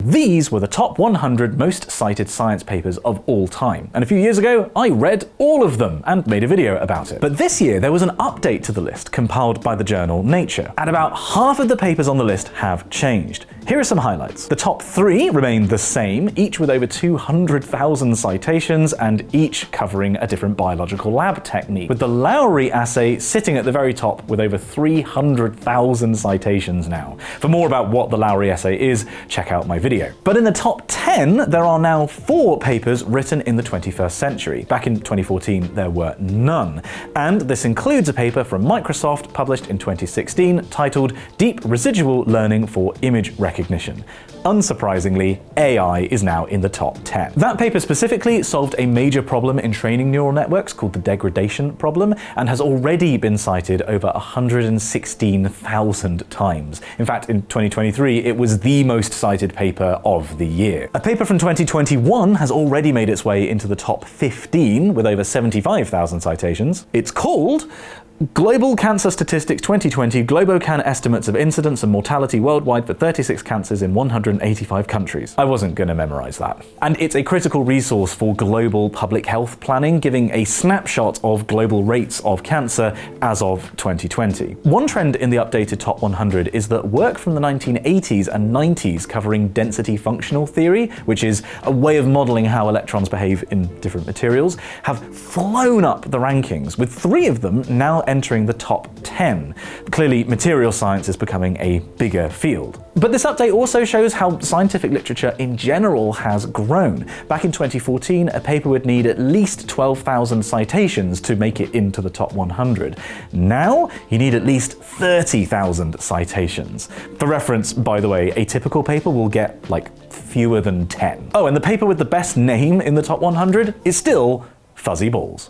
these were the top 100 most cited science papers of all time. And a few years ago, I read all of them and made a video about it. But this year, there was an update to the list compiled by the journal Nature, and about half of the papers on the list have changed. Here are some highlights. The top 3 remain the same, each with over 200,000 citations and each covering a different biological lab technique, with the Lowry assay sitting at the very top with over 300,000 citations now. For more about what the Lowry assay is, check out my video. But in the top 10, there are now 4 papers written in the 21st century. Back in 2014, there were none. And this includes a paper from Microsoft published in 2016 titled Deep Residual Learning for Image Recognition. Unsurprisingly, AI is now in the top 10. That paper specifically solved a major problem in training neural networks called the degradation problem, and has already been cited over 116,000 times. In fact, in 2023, it was the most cited paper of the year. A paper from 2021 has already made its way into the top 15 with over 75,000 citations. It's called Global Cancer Statistics 2020 Globocan Estimates of Incidence and Mortality Worldwide for 36 Cancers in 185 Countries. I wasn't gonna memorize that. And it's a critical resource for global public health planning, giving a snapshot of global rates of cancer as of 2020. One trend in the updated top 100 is that work from the 1980s and 90s covering density functional theory, which is a way of modeling how electrons behave in different materials, have flown up the rankings, with 3 of them now entering the top 10. Clearly, material science is becoming a bigger field. But this update also shows how scientific literature in general has grown. Back in 2014, a paper would need at least 12,000 citations to make it into the top 100. Now, you need at least 30,000 citations. For reference, by the way, a typical paper will get like fewer than 10. Oh, and the paper with the best name in the top 100 is still Fuzzy Balls.